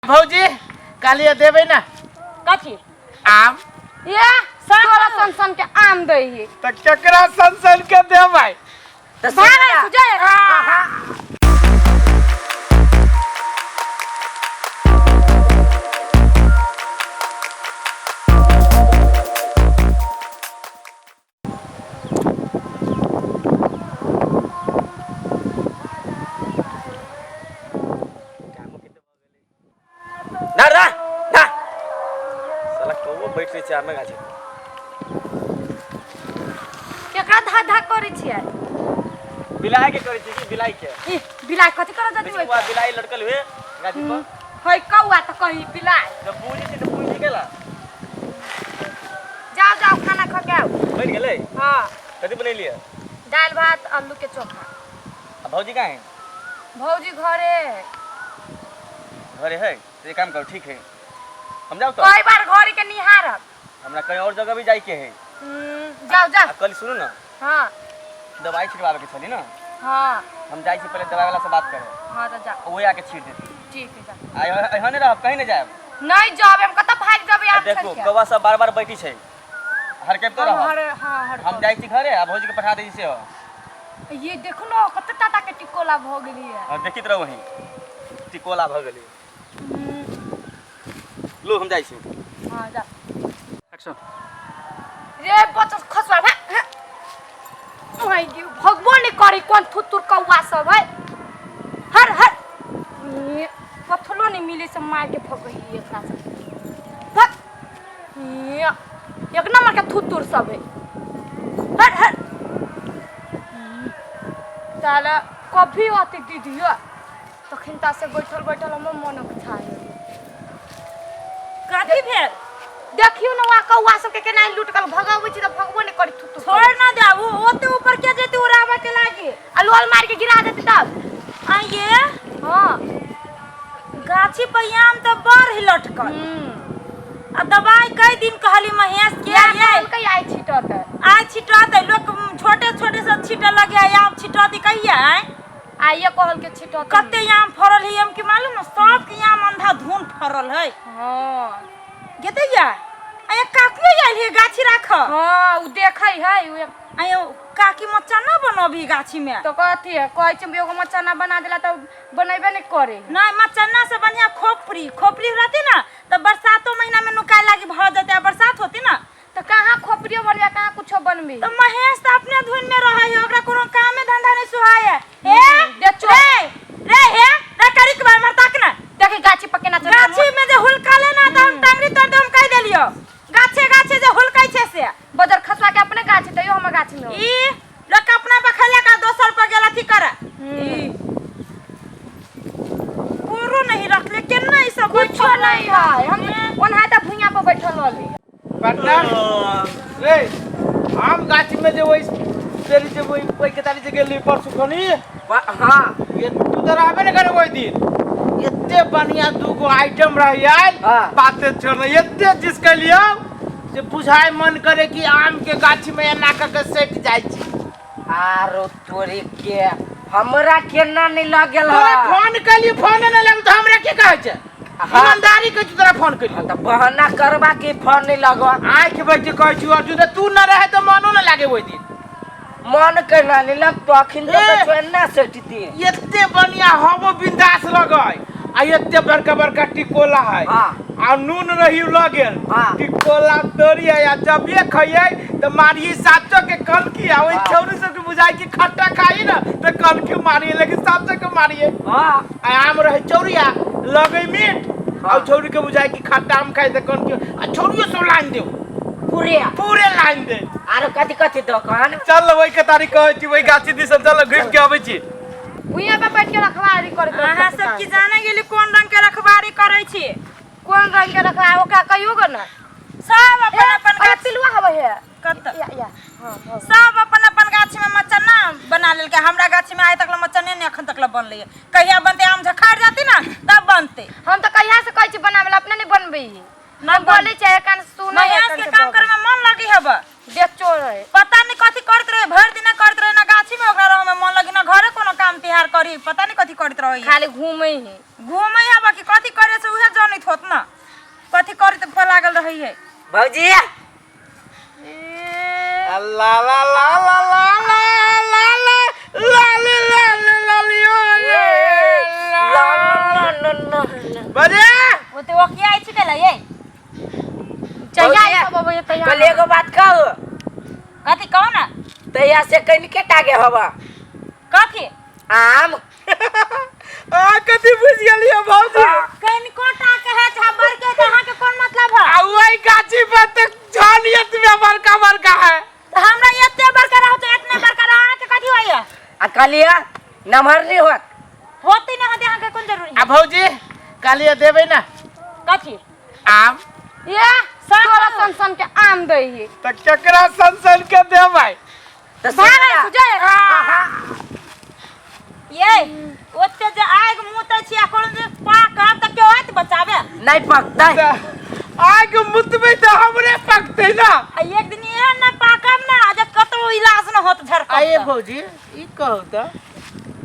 भौजी कालिया देबे ना कथी आम ये सारा सन के आम दे ही त केकरा सन के देबै त भागा सुजय ना ना ना साला कोबो बैठ रे चार में गाछे केकरा धा धा करै छियै बिलाई के करै छी कि बिलाई के ई बिलाई कथि कर जति होय बिलाई बिलाई लटकल हुए गाछी पर होय कौआ त कही बिलाई जब पूजी थी तो पूजी गेला जाओ जाओ खाना खा के आओ बैठ गेलै हां कथि बनैलिए दाल भात आलू के चोखा अब भौजी कहाँ है भौजी घरे है तो ये काम करो ठीक है हम जाओ तो कई बार घरे के निहारब हमरा कहीं और जगह भी जाई के है जाओ जा कल सुनो ना हां दवाई छिड़वावे के छली ना हां हम जाई छी पहले दवाई वाला से बात करे हां तो जा ओए आके छीट देती ठीक है जा आय हने रह कहीं नहीं जाए नहीं जाब हम कत भाग जबे आप देखो कवा सब बार-बार बैठी छै हर के तो रह हां हम जाई छी घरे आ भौजी के पठा दै छी से ये देखो ना कत टाटा के टिकोला भ गेली है और देखित रहो वही टिकोला भ गेली लो हम जाई छी हां जा एक्शन रे बच्चा खसवा भाई ओए गियो भगवान ने करी कोन थुतुर कौवा सब है हर हर ये कथलो नहीं मिले से मार के भगई एकरा से भग ये एक नंबर के थुतुर सब है हर हर साला कभी आती दीदी तखन ता से बैठल हम मन छाए कथी भेल देखियो ना वा कौवा सब के केना लूट कर भगावे छी त भगवान ने करी थुतुर छोड़ ना दे वो ओते ऊपर के जेती उड़ावे के लागे अलवाल मार के गिरा देती तब आ ये हां गाछी पे आम त बड़ ही लटकल आ दवाई कई दिन कहली महेश के ये कई आई छिटत आज छिटत लोग छोटे-छोटे से छिटे लगे आम छिटत कहिया आइए कहल के छिटत कते आम फरल है हम के मालूम न सब के आम अंधा धुन फरल है हां गेदैया आय काकी आइल है गाछी राख हां उ देखै है आय काकी मच्चा ना बनबी गाछी में तो कथि है कहै छ एगो मच्चा ना बना देला त बनैबे नहीं करे नहीं मचन्ना से बढ़िया खोपरी रहती ना तो बरसातों महीना में नुकाय लागी भ जाते बरसात होती ना तो कहां खोपरियो बनबे कहां कुछो बनबे तो महेश तो अपने धुन में रहै है ओकरा कोनो काम में धंधा नहीं सुहाय है ए दे चो रे हे रे करी के बार मरता के ना देखि गाछी पके ना गाछी में जे हुलका लेना त हम टांगरी तोड़ दे हम कह देलियो गाछे जे हुलकै छे से बदर खसवा के अपने गाछी तइयो हमर गाछी में ई लोग अपना बखलिया का दोसर पर गेला थी करे पूरो नहीं रखले केना ई सब कुछ नहीं है हम ओनहा त भुइया पर बैठल रहली पार्टनर रे आम गाछी में जे वही तेरी जे वही के ताली जे गेली परसु खनी हां ये तू तो रहबे न करे ओई दिन एते बढ़िया दूगो आइटम रह आइल बाते छोड़ एते जिस के लियो जे बुझाय मन करे कि आम के गाछी में एना के सेट जाय छी आरो तोरे के हमरा केना नहीं लागल है फोन कली फोन न लग त हमरा के कहै छै ईमानदारी के तोरा फोन करी त बहाना करबा के फोन नहीं लगो आंख बैठ कहै छी अर्जुन तू न रहे त मनो न लागे ओई दिन मन केना नहीं लग तो अखिन तो छोड़ना सेटती एते बढ़िया हवो बिंदास लगै आ एते बड़का टिकोला है आ नून रही लगेल टिकोला तोरी है आ जब ये खइए त मारी साचो के कलकी आ ओई छौरी सब के बुझाई कि खट्टा खाई ना त कलकी मारी लेकिन साचो के मारिए हां आम रहे चौरिया लगे मीठ आ छौरी के बुझाई कि खट्टा आम खाई त कलकी आ छौरियो सब लाइन दे पूरे लाइन दे आरो कथि दुकान चल ओई के तारीख कहै छी ओई गाछी दिस चल घुम के आबै छी भुइया पे बैठ के रखवारी करे अहाँ सब की जाने गेली कोन रंग के रखवारी करै छी कोन रंग के रखवा ओका कहियो ग ना सब अपन पिलुआ हवे है कत या हां सब अपन गाछी में मचन्ना बना लेल के हमरा गाछी में आइ तक मचन्ने ने अखन तक बनले कहिया बनते आम झखाड़ जाती ना तब बनते हम तो कहिया से कहै छी बनावेला अपने नहीं बनबे ना बोले चाहे कान सुनै महेश के काम करे में मन लगी हबा देख चोर है पता नहीं कथि करत रहे भर दिन करत रहे ना गाछी में ओकरा रह में मन लगी ना घरे कोनो काम तिहार करी पता नहीं कथि करत रही खाली घूमे ही घूमे हबा कि कथि करे से उहे रही है भौजी ला ला ला ला ला ला ला ला लाली लाली लाली बजे वो तो वो क्या आई चुके ला ये चाहिए सब ये तैयार कल एगो बात कहू कथी कहो ना तैया से कहीं के टागे हवा कथी आम आ कथी बुझ गेलियो भौजी कहीं कोटा के है छबर के कहां के कौन मतलब है आ वही गाछी पर तक झालियत में बड़का बड़का है तो हमरा एते बड़का रहो तो इतने बड़का रहा के कथी होइए आ कलिया नमहर नहीं होत होती ना होते के कौन जरूरी आ है भौजी कालिया देबे ना कथी आम ये सारा सन के आम दे ही त केकरा सन के देबै तो भाई सुजय ये ओते जे आग मुते छी कोन जे पाक त क्यों है बचावे नहीं पकता आग मुतबे त हमरे पकते ना एक दिन ये ना पाकम ना जे कतो इलाज न होत झरक आइए भौजी ई कहू त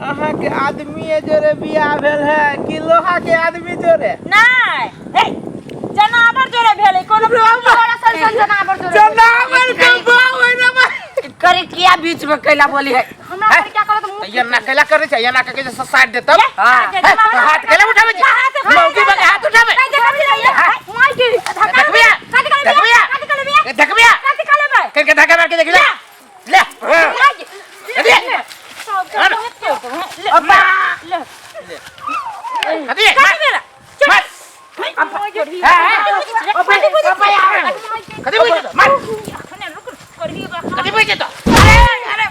अहाँ के आदमी जोरे बियाह भेल है कि लोहा के आदमी जोरे नहीं हे जनावर जोरे भेले कोनो बड़ा सन जनावर जो जनावर के बाव है ना करे किया बीच में कैला बोली है हमरा पर क्या करे तो ये ना कैला करे छै ये ना के जैसे साइड दे तब हां हाथ कैला उठावे मौकी बगे हाथ उठावे माई के देखबिया देखबिया देखबिया कथी कर लेबै करके धक्का मार के देख ले ले अब्बा अरे मार कदी बोल मार कदी बोल तो अरे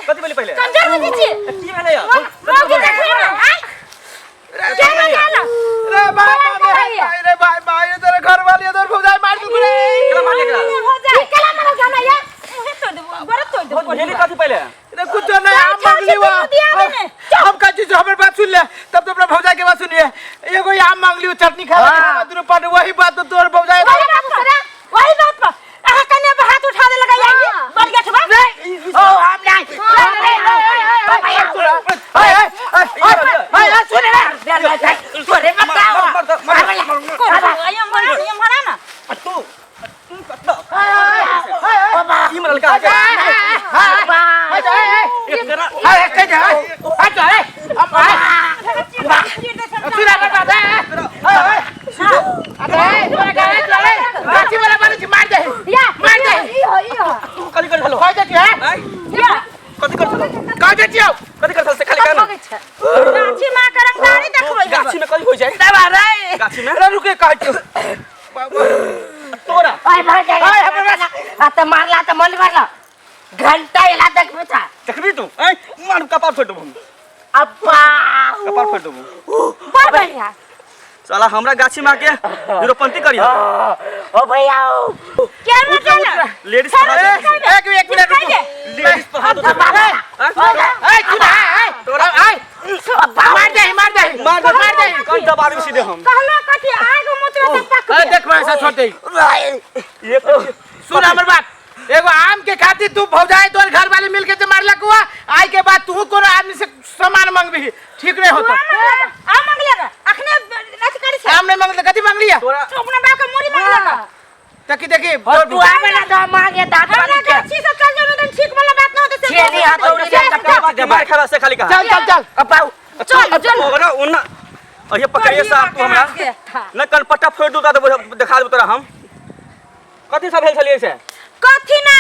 कथी बोली पहले कंजर में दीजिए की भेलै या मौगी देखिए ना रे भाई तेरे घर वाली उधर भौजाई मार दी रे केला मार लेकरा हो जाए केला मारो जाना या मुहे तोड़ दे बरत तोड़ दे हेली कथी पहले रे कुछ नहीं आम मांगली वा हम का चीज हमर बात सुन ले तब तो अपना भौजाई के बात सुनिए एगो आम मांगली चटनी खा ले दुनु पर वही बात तो तोर भौजाई वही बात पर आहा कने पे हाथ उठा दे लगा जाइए बढ़ गया छबा ओ हम नहीं सुन रे तोरे बताओ आयम भरा ना तू की मरल का कथी कर हलो कथी कर से खाली कर गाछी मां के रंगदारी देखबै गाछी में कथी होई जाय गाछी में रुके कहतो तोरा ओए भाग जा आ त मारला त मन मारला घंटा इला तक बेटा देखबी तू मार कपार फोड़ देबो अब्बा कपार फोड़ देबो बड़ बढ़िया साला हमरा गाछी में के निरूपंती करी ओ भैया क्या मतलब लेडीज एक मिनट रुको लेडीज पर हाथ उठा तोरा मार दे कौन दबा दे सीधे हम कहलो कथी आग मुतरे तक पक अरे देख मैं ऐसा छोटे ये सुन हमर बात एगो आम के खातिर तू भौजाई तोर घर वाले मिलके जे मारलक हुआ आई के बाद तू कोनो आदमी से सामान मांगबी ठीक नहीं होता आ मांगलेगा अखने नच करी छे आम नहीं मांगले कथी मांग लिया तोरा अपना बा के मुड़ी मांगलेगा देखी तू आवे ना तो मांगे दांत हमरा वाली के गाछी से चल जाओ तो ठीक वाला बात ना होते से छेली हथौड़ी से दे मार खा से खाली कहा चल अब्बा चल ओरा ओना और ये पकड़िए साहब तू हमरा न कनपट्टा फोड़ दूं तो दिखा देबो तोरा हम कथी सब भेल छलिए से कथी ना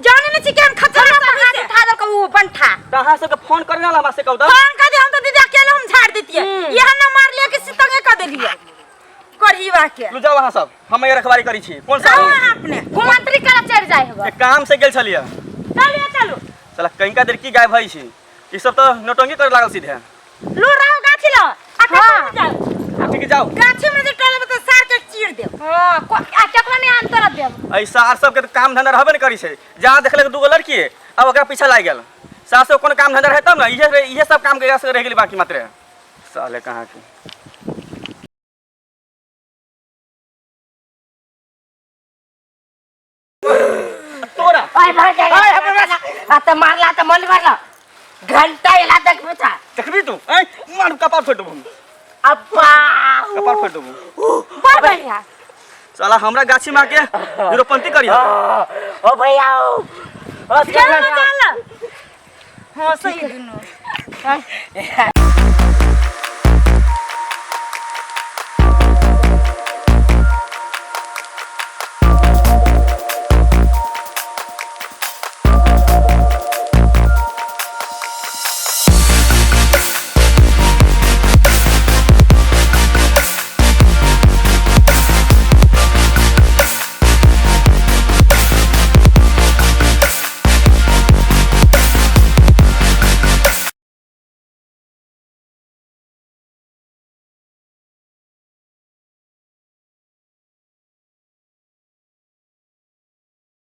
जाने न छी के हम खतरा से हाथ उठा दल को वो पंठा तहां सबके फोन करना ला से कहू फोन कर दे हम तो दीदी अकेले हम झाड़ देतिए यहां न मार लिया कि सितंगे कर देलिए करहीवा के लू जाओ वहां सब हम ये रखवारी करी छी कौन सा अपने कुमंत्री करा चढ़ जाए हवा एक काम से गेल छलिए चलिए चलो साला कहीं का देर की गायब भई छी ई सब तो नोटंगी करे लागल सीधे लो रहो गाछी लो अकेले जाओ ठीक जाओ गाछी में जे टले में तो सार के चीर दे हां आ केकरा ने अंतर देब ऐसा आर सब के तो काम धंधा रहबे न करी छै जहां देखले दूगो लड़की है अब ओकरा पीछा लाग गेल सास से कोन काम धंधा रहे तब ना इहे सब काम के रह गेली बाकी मात्र साले कहां के तोरा ओए भाग जा आ त मारला त मन मारला घंटा एला देख बेटा देखबी तू ए मार कपार फोड़ देबो अब्बा कपार फोड़ देबो बड़ बढ़िया साला हमरा गाछी में आके निरूपंती करी ओ भैया ओ चल ना चल हाँ सही दुनू